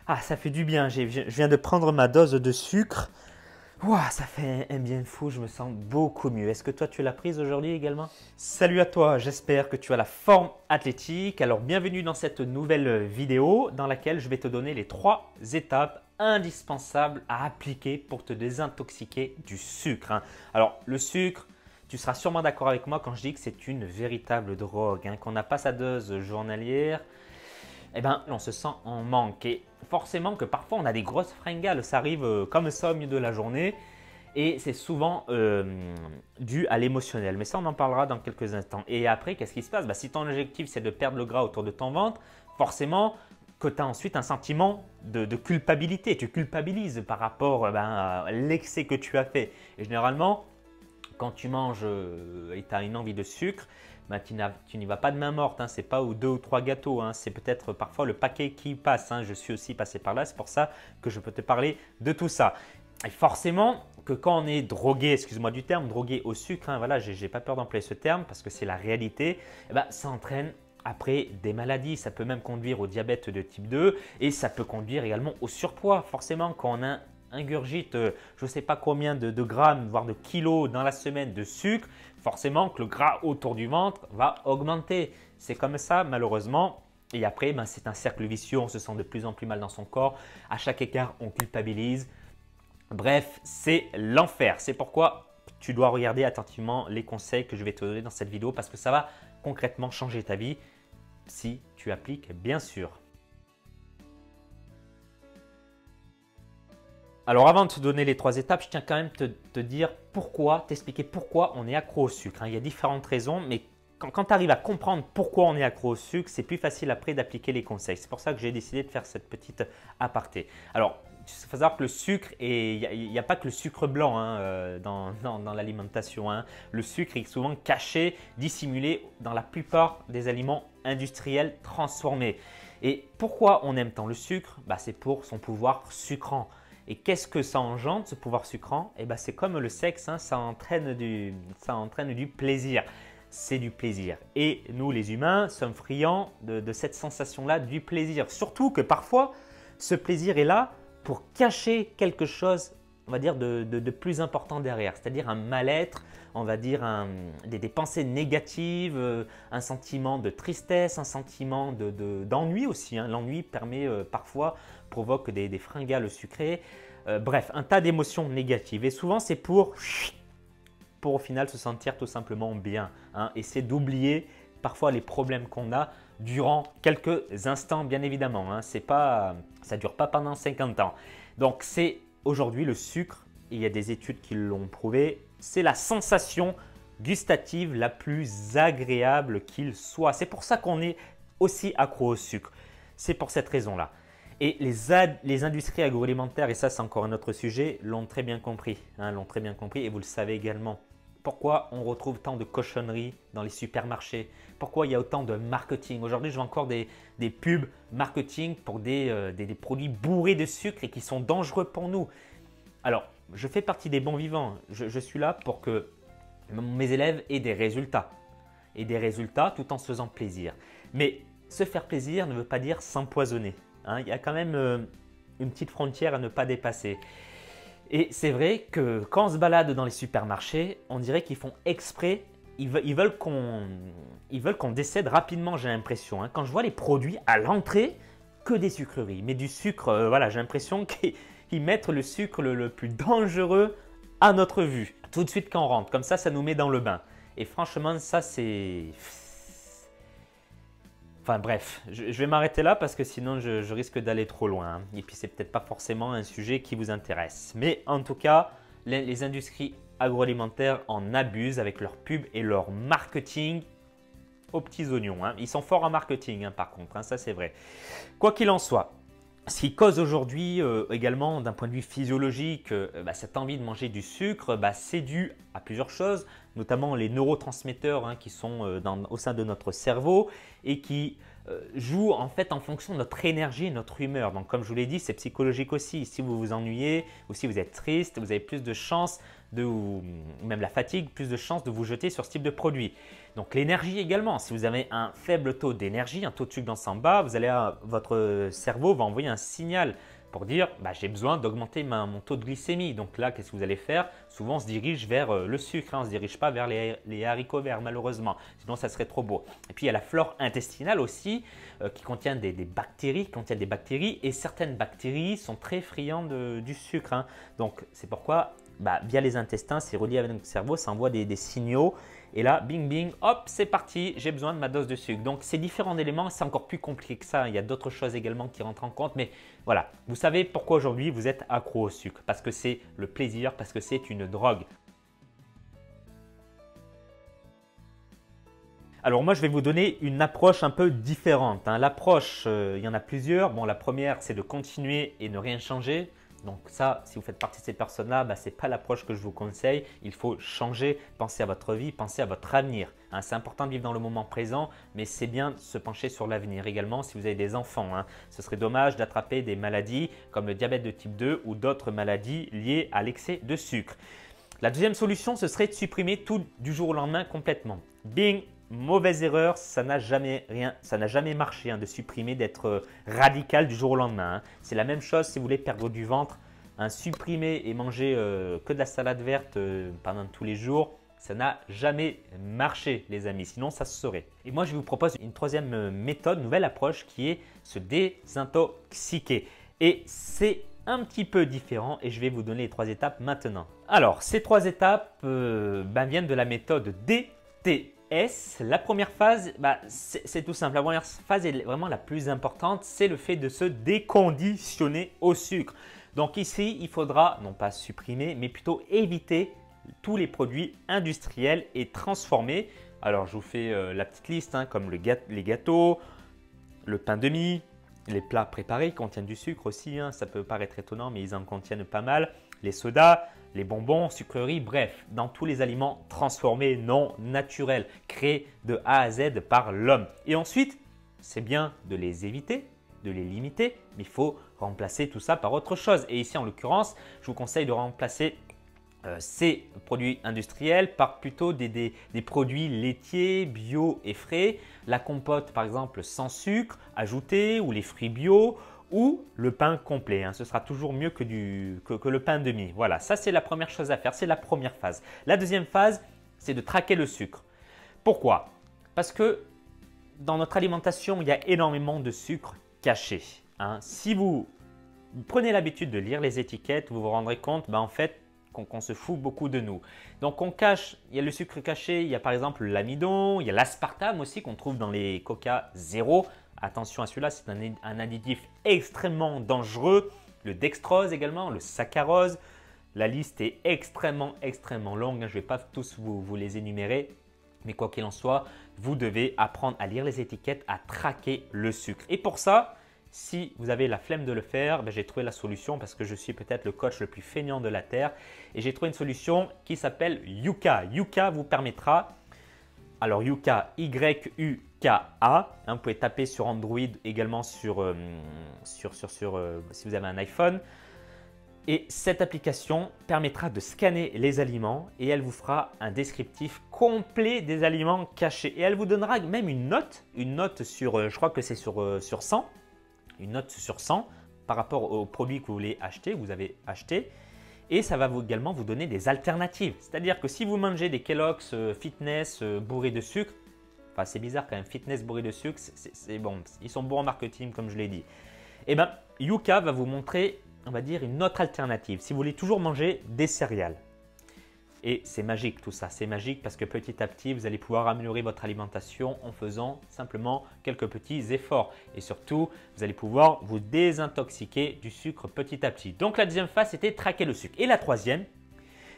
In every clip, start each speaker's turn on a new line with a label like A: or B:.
A: Ah, ça fait du bien. Je viens de prendre ma dose de sucre. Ouah, ça fait un bien fou. Je me sens beaucoup mieux. Est-ce que toi, tu l'as prise aujourd'hui également? Salut à toi. J'espère que tu as la forme athlétique. Alors, bienvenue dans cette nouvelle vidéo dans laquelle je vais te donner les 3 étapes indispensables à appliquer pour te désintoxiquer du sucre, hein. Alors, le sucre, tu seras sûrement d'accord avec moi quand je dis que c'est une véritable drogue, hein. Quand on n'a pas sa dose journalière, eh ben, on se sent en manque. Et forcément que parfois on a des grosses fringales, ça arrive comme ça au milieu de la journée. Et c'est souvent dû à l'émotionnel. Mais ça, on en parlera dans quelques instants. Et après, qu'est-ce qui se passe? Si ton objectif, c'est de perdre le gras autour de ton ventre, forcément que tu as ensuite un sentiment de culpabilité. Tu culpabilises par rapport à l'excès que tu as fait. Et généralement, quand tu manges et tu as une envie de sucre, tu n'y vas pas de main morte, hein. Ce n'est pas 2 ou 3 gâteaux, hein. C'est peut-être parfois le paquet qui passe, hein. Je suis aussi passé par là, c'est pour ça que je peux te parler de tout ça. Et forcément que quand on est drogué, excuse-moi du terme, drogué au sucre, hein, voilà, je n'ai pas peur d'employer ce terme parce que c'est la réalité, ça entraîne après des maladies. Ça peut même conduire au diabète de type 2 et ça peut conduire également au surpoids. Forcément, quand on ingurgite je ne sais pas combien de grammes, voire de kilos dans la semaine de sucre, forcément que le gras autour du ventre va augmenter. C'est comme ça malheureusement. Et après, c'est un cercle vicieux, on se sent de plus en plus mal dans son corps. À chaque écart, on culpabilise. Bref, c'est l'enfer. C'est pourquoi tu dois regarder attentivement les conseils que je vais te donner dans cette vidéo parce que ça va concrètement changer ta vie si tu appliques bien sûr. Alors avant de te donner les 3 étapes, je tiens quand même te dire pourquoi, t'expliquer pourquoi on est accro au sucre, hein. Il y a différentes raisons, mais quand tu arrives à comprendre pourquoi on est accro au sucre, c'est plus facile après d'appliquer les conseils. C'est pour ça que j'ai décidé de faire cette petite aparté. Alors, il faut savoir que le sucre, il n'y a pas que le sucre blanc, hein, dans l'alimentation, hein. Le sucre est souvent caché, dissimulé dans la plupart des aliments industriels transformés. Et pourquoi on aime tant le sucre? C'est pour son pouvoir sucrant. Et qu'est-ce que ça engendre, ce pouvoir sucrant? C'est comme le sexe, hein, ça entraîne du plaisir. C'est du plaisir. Et nous, les humains, sommes friands de cette sensation-là, du plaisir. Surtout que parfois, ce plaisir est là pour cacher quelque chose, on va dire, de plus important derrière. C'est-à-dire un mal-être, on va dire des pensées négatives, un sentiment de tristesse, un sentiment d'ennui aussi, hein. L'ennui parfois provoque des fringales sucrées. Bref, un tas d'émotions négatives. Et souvent, c'est pour au final se sentir tout simplement bien, hein. Essayer d'oublier parfois les problèmes qu'on a durant quelques instants, bien évidemment, hein. Ça ne dure pas pendant 50 ans. Donc, c'est aujourd'hui le sucre, il y a des études qui l'ont prouvé, c'est la sensation gustative la plus agréable qu'il soit. C'est pour ça qu'on est aussi accro au sucre. C'est pour cette raison-là. Et les industries agroalimentaires, et ça c'est encore un autre sujet, l'ont très bien compris, hein, et vous le savez également. Pourquoi on retrouve tant de cochonneries dans les supermarchés? Pourquoi il y a autant de marketing? Aujourd'hui, je vois encore des pubs marketing pour des produits bourrés de sucre et qui sont dangereux pour nous. Alors, je fais partie des bons vivants. Je suis là pour que mes élèves aient des résultats. Et des résultats tout en se faisant plaisir. Mais se faire plaisir ne veut pas dire s'empoisonner, hein. Il y a quand même une petite frontière à ne pas dépasser. Et c'est vrai que quand on se balade dans les supermarchés, on dirait qu'ils font exprès, ils veulent qu'on décède rapidement, j'ai l'impression, hein. Quand je vois les produits à l'entrée, que des sucreries, mais du sucre, voilà, j'ai l'impression qu'ils mettent le sucre le plus dangereux à notre vue, tout de suite quand on rentre. Comme ça nous met dans le bain. Et franchement, ça c'est... Enfin bref, je vais m'arrêter là parce que sinon je risque d'aller trop loin, hein. Et puis c'est peut-être pas forcément un sujet qui vous intéresse. Mais en tout cas, les industries agroalimentaires en abusent avec leurs pubs et leur marketing aux petits oignons, hein. Ils sont forts en marketing, hein, par contre, hein, ça c'est vrai. Quoi qu'il en soit, ce qui cause aujourd'hui également d'un point de vue physiologique cette envie de manger du sucre, c'est dû à plusieurs choses, notamment les neurotransmetteurs, hein, qui sont au sein de notre cerveau et qui joue en fait en fonction de notre énergie, notre humeur. Donc comme je vous l'ai dit, c'est psychologique aussi. Si vous vous ennuyez ou si vous êtes triste, vous avez plus de chances ou même la fatigue, plus de chances de vous jeter sur ce type de produit. Donc l'énergie également, si vous avez un faible taux d'énergie, un taux de sucre dans sang bas, votre cerveau va envoyer un signal pour dire j'ai besoin d'augmenter mon taux de glycémie. Donc là, qu'est-ce que vous allez faire? Souvent, on se dirige vers le sucre, on ne se dirige pas vers les haricots verts malheureusement, sinon ça serait trop beau. Et puis il y a la flore intestinale aussi qui contient des bactéries, et certaines bactéries sont très friandes du sucre. Donc c'est pourquoi via les intestins, c'est relié avec notre cerveau, ça envoie des signaux. Et là, bing bing, hop, c'est parti, j'ai besoin de ma dose de sucre. Donc, ces différents éléments, c'est encore plus compliqué que ça. Il y a d'autres choses également qui rentrent en compte. Mais voilà, vous savez pourquoi aujourd'hui vous êtes accro au sucre. Parce que c'est le plaisir, parce que c'est une drogue. Alors moi, je vais vous donner une approche un peu différente. L'approche, il y en a plusieurs. Bon, la première, c'est de continuer et ne rien changer. Donc ça, si vous faites partie de ces personnes-là, ce n'est pas l'approche que je vous conseille. Il faut changer, penser à votre vie, penser à votre avenir. C'est important de vivre dans le moment présent, mais c'est bien de se pencher sur l'avenir également si vous avez des enfants. Ce serait dommage d'attraper des maladies comme le diabète de type 2 ou d'autres maladies liées à l'excès de sucre. La deuxième solution, ce serait de supprimer tout du jour au lendemain complètement. Bing! Mauvaise erreur, ça n'a jamais marché de supprimer, d'être radical du jour au lendemain. C'est la même chose si vous voulez perdre du ventre. Supprimer et manger que de la salade verte pendant tous les jours, ça n'a jamais marché les amis, sinon ça se saurait. Et moi je vous propose une troisième méthode, nouvelle approche qui est se désintoxiquer. Et c'est un petit peu différent et je vais vous donner les 3 étapes maintenant. Alors ces 3 étapes viennent de la méthode DTS. La première phase, c'est tout simple. La première phase est vraiment la plus importante, c'est le fait de se déconditionner au sucre. Donc ici, il faudra non pas supprimer, mais plutôt éviter tous les produits industriels et transformés. Alors je vous fais la petite liste comme les gâteaux, le pain de mie, les plats préparés qui contiennent du sucre aussi. Ça peut paraître étonnant, mais ils en contiennent pas mal. Les sodas, les bonbons, sucreries, bref, dans tous les aliments transformés, non naturels, créés de A à Z par l'homme. Et ensuite, c'est bien de les éviter, de les limiter, mais il faut remplacer tout ça par autre chose. Et ici, en l'occurrence, je vous conseille de remplacer ces produits industriels par plutôt des produits laitiers, bio et frais. La compote, par exemple, sans sucre ajouté, ou les fruits bio, ou le pain complet. Ce sera toujours mieux que le pain demi. Voilà, ça c'est la première chose à faire, c'est la première phase. La deuxième phase, c'est de traquer le sucre. Pourquoi? Parce que dans notre alimentation, il y a énormément de sucre caché. Si vous prenez l'habitude de lire les étiquettes, vous vous rendrez compte en fait qu'on se fout beaucoup de nous. Donc on cache, il y a le sucre caché, il y a par exemple l'amidon, il y a l'aspartame aussi qu'on trouve dans les Coca Zéro. Attention à celui-là, c'est un additif extrêmement dangereux. Le dextrose également, le saccharose. La liste est extrêmement longue. Je ne vais pas tous vous les énumérer. Mais quoi qu'il en soit, vous devez apprendre à lire les étiquettes, à traquer le sucre. Et pour ça, si vous avez la flemme de le faire, j'ai trouvé la solution parce que je suis peut-être le coach le plus feignant de la Terre. Et j'ai trouvé une solution qui s'appelle Yuka. Yuka vous permettra… Alors Yuka, Y-U-K-A, vous pouvez taper sur Android également si vous avez un iPhone. Et cette application permettra de scanner les aliments et elle vous fera un descriptif complet des aliments cachés. Et elle vous donnera même une note sur, je crois que c'est sur 100, une note sur 100 par rapport aux produits que vous voulez acheter, que vous avez acheté. Et ça va également vous donner des alternatives. C'est-à-dire que si vous mangez des Kellogg's Fitness bourrés de sucre, enfin c'est bizarre quand même, Fitness bourrés de sucre, c'est bon, ils sont bons en marketing comme je l'ai dit. Et Yuka va vous montrer, on va dire, une autre alternative. Si vous voulez toujours manger des céréales. Et c'est magique tout ça, c'est magique parce que petit à petit, vous allez pouvoir améliorer votre alimentation en faisant simplement quelques petits efforts. Et surtout, vous allez pouvoir vous désintoxiquer du sucre petit à petit. Donc la deuxième phase, c'était traquer le sucre. Et la troisième,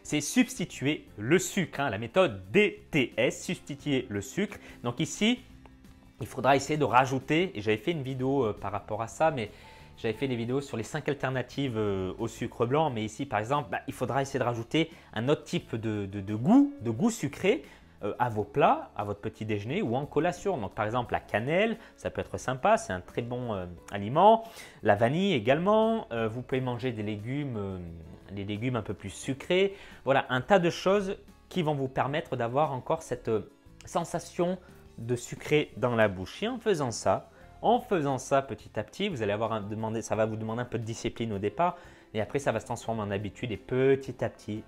A: c'est substituer le sucre, la méthode DTS, substituer le sucre. Donc ici, il faudra essayer de rajouter, et j'avais fait une vidéo par rapport à ça, mais j'avais fait des vidéos sur les 5 alternatives au sucre blanc, mais ici par exemple, il faudra essayer de rajouter un autre type de goût sucré. à vos plats, à votre petit déjeuner ou en collation. Donc par exemple la cannelle, ça peut être sympa, c'est un très bon aliment. La vanille également, vous pouvez manger des légumes un peu plus sucrés. Voilà, un tas de choses qui vont vous permettre d'avoir encore cette sensation de sucré dans la bouche. Et en faisant ça petit à petit, vous allez ça va vous demander un peu de discipline au départ, et après ça va se transformer en habitude et petit à petit,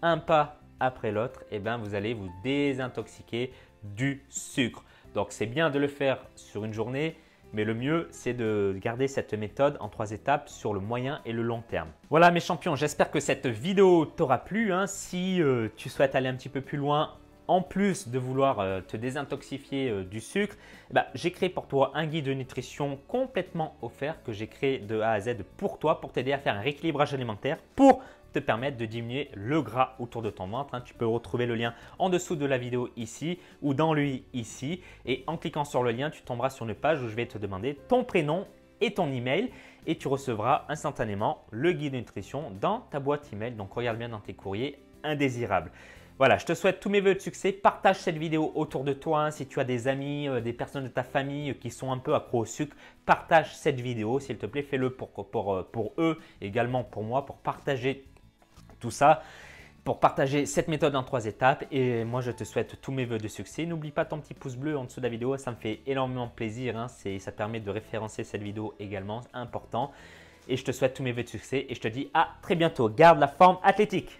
A: un pas après l'autre, et ben vous allez vous désintoxiquer du sucre. Donc c'est bien de le faire sur une journée, mais le mieux c'est de garder cette méthode en 3 étapes sur le moyen et le long terme. Voilà mes champions, j'espère que cette vidéo t'aura plu. Si tu souhaites aller un petit peu plus loin, en plus de vouloir te désintoxifier du sucre, j'ai créé pour toi un guide de nutrition complètement offert que j'ai créé de A à Z pour toi, pour t'aider à faire un rééquilibrage alimentaire, pour te permettre de diminuer le gras autour de ton ventre. Tu peux retrouver le lien en dessous de la vidéo ici ou dans le i ici. Et en cliquant sur le lien, tu tomberas sur une page où je vais te demander ton prénom et ton email et tu recevras instantanément le guide de nutrition dans ta boîte email. Donc regarde bien dans tes courriers indésirables. Voilà, je te souhaite tous mes vœux de succès. Partage cette vidéo autour de toi. Si tu as des amis, des personnes de ta famille qui sont un peu accros au sucre, partage cette vidéo. S'il te plaît, fais-le pour eux, également pour moi, pour partager tout ça, pour partager cette méthode en 3 étapes. Et moi, je te souhaite tous mes vœux de succès. N'oublie pas ton petit pouce bleu en dessous de la vidéo. Ça me fait énormément plaisir. Ça permet de référencer cette vidéo également, important. Et je te souhaite tous mes vœux de succès et je te dis à très bientôt. Garde la forme athlétique.